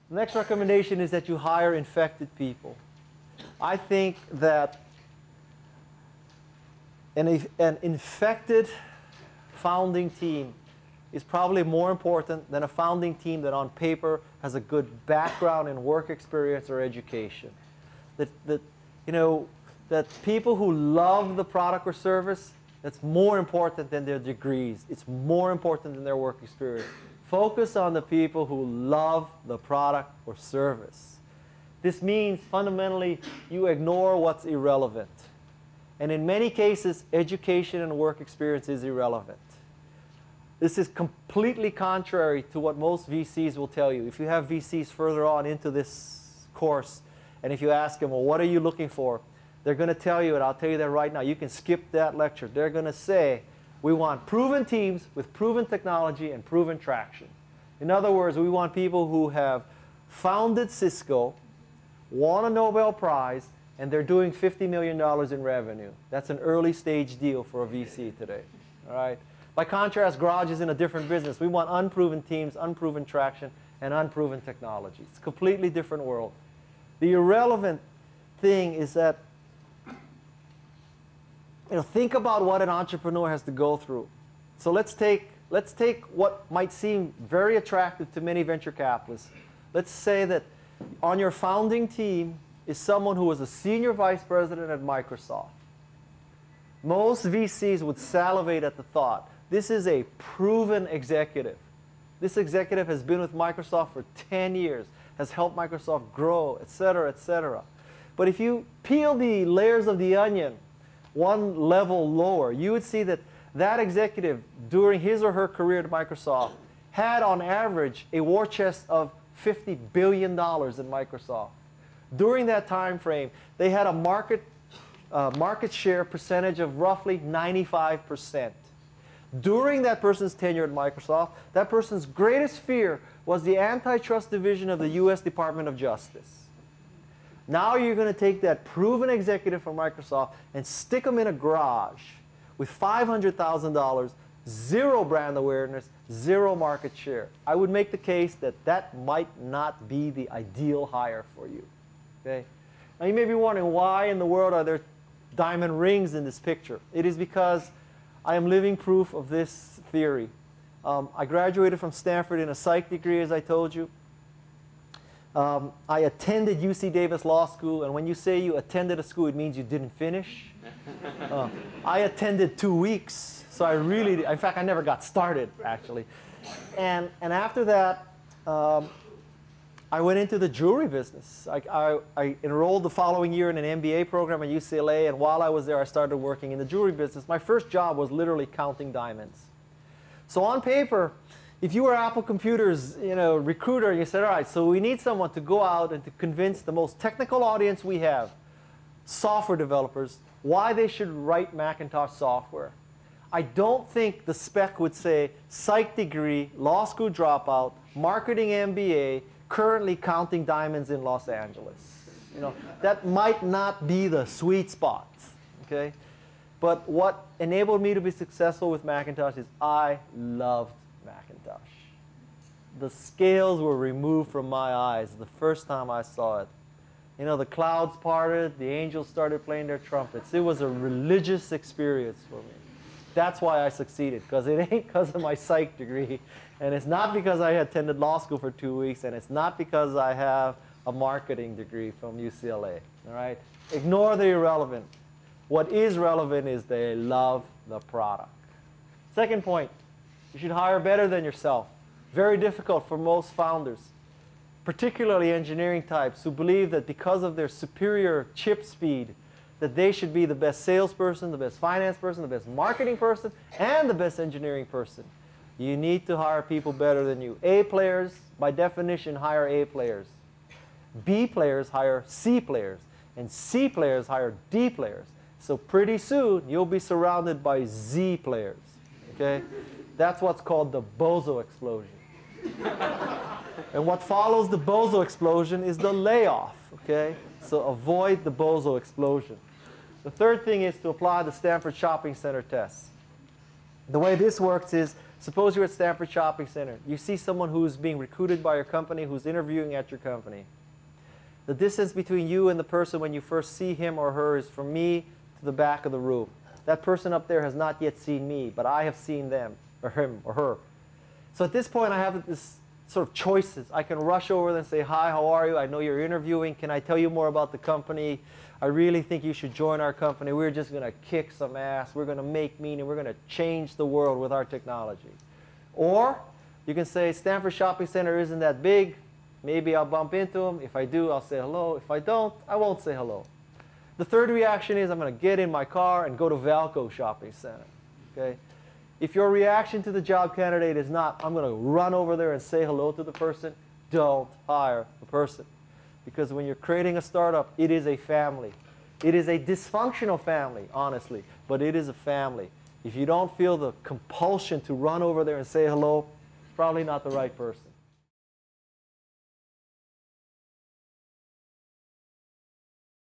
The next recommendation is that you hire infected people. I think that an infected founding team is probably more important than a founding team that on paper has a good background in work experience or education. That people who love the product or service, that's more important than their degrees. It's more important than their work experience. Focus on the people who love the product or service. This means fundamentally you ignore what's irrelevant. And in many cases, education and work experience is irrelevant. This is completely contrary to what most VCs will tell you. If you have VCs further on into this course, and if you ask them, well, what are you looking for? They're going to tell you, and I'll tell you that right now. You can skip that lecture. They're going to say, we want proven teams with proven technology and proven traction. In other words, we want people who have founded Cisco, won a Nobel Prize, and they're doing $50 million in revenue. That's an early stage deal for a VC today. All right? By contrast, Garage is in a different business. We want unproven teams, unproven traction, and unproven technology. It's a completely different world. The irrelevant thing is that, think about what an entrepreneur has to go through. So let's take what might seem very attractive to many venture capitalists. Let's say that on your founding team is someone who was a senior vice president at Microsoft. Most VCs would salivate at the thought. This is a proven executive. This executive has been with Microsoft for 10 years, has helped Microsoft grow, et cetera, et cetera. But if you peel the layers of the onion one level lower, you would see that that executive, during his or her career at Microsoft, had on average a war chest of $50 billion in Microsoft. During that time frame, they had a market share percentage of roughly 95%. During that person's tenure at Microsoft, that person's greatest fear was the antitrust division of the US Department of Justice. Now you're going to take that proven executive from Microsoft and stick them in a garage with $500,000, zero brand awareness, zero market share. I would make the case that that might not be the ideal hire for you. Okay? Now you may be wondering, why in the world are there diamond rings in this picture? It is because I am living proof of this theory. I graduated from Stanford in a psych degree, as I told you. I attended UC Davis Law School, and when you say you attended a school, it means you didn't finish. I attended 2 weeks, so I really, in fact, I never got started, actually. And after that, I went into the jewelry business. I enrolled the following year in an MBA program at UCLA, and while I was there, I started working in the jewelry business. My first job was literally counting diamonds. So on paper, if you were Apple Computer's recruiter, you said, all right, so we need someone to go out and to convince the most technical audience we have, software developers, why they should write Macintosh software. I don't think the spec would say psych degree, law school dropout, marketing MBA, currently counting diamonds in Los Angeles. That might not be the sweet spot. Okay? But what enabled me to be successful with Macintosh is I loved Macintosh. The scales were removed from my eyes the first time I saw it. The clouds parted, the angels started playing their trumpets. It was a religious experience for me. That's why I succeeded, because it ain't because of my psych degree, and it's not because I attended law school for 2 weeks, and it's not because I have a marketing degree from UCLA. All right? Ignore the irrelevant. What is relevant is they love the product. Second point, you should hire better than yourself. Very difficult for most founders, particularly engineering types, who believe that because of their superior chip speed, that they should be the best salesperson, the best finance person, the best marketing person, and the best engineering person. You need to hire people better than you. A players, by definition, hire A players. B players hire C players. And C players hire D players. So pretty soon, you'll be surrounded by Z players. Okay? That's what's called the bozo explosion. And what follows the bozo explosion is the layoff. Okay? So avoid the bozo explosion. The third thing is to apply the Stanford Shopping Center test. The way this works is Suppose you're at Stanford Shopping Center. You see someone who's being recruited by your company, who's interviewing at your company. The distance between you and the person when you first see him or her is from me to the back of the room. That person up there has not yet seen me, but I have seen them, or him, or her. So at this point, I have this sort of choices. I can rush over there and say, hi, how are you? I know you're interviewing. Can I tell you more about the company? I really think you should join our company. We're just going to kick some ass. We're going to make meaning. We're going to change the world with our technology. Or you can say, Stanford Shopping Center isn't that big. Maybe I'll bump into them. If I do, I'll say hello. If I don't, I won't say hello. The third reaction is I'm going to get in my car and go to Valco Shopping Center. Okay? If your reaction to the job candidate is not, I'm going to run over there and say hello to the person, don't hire the person. Because when you're creating a startup, it is a family. It is a dysfunctional family, honestly, but it is a family. If you don't feel the compulsion to run over there and say hello, it's probably not the right person.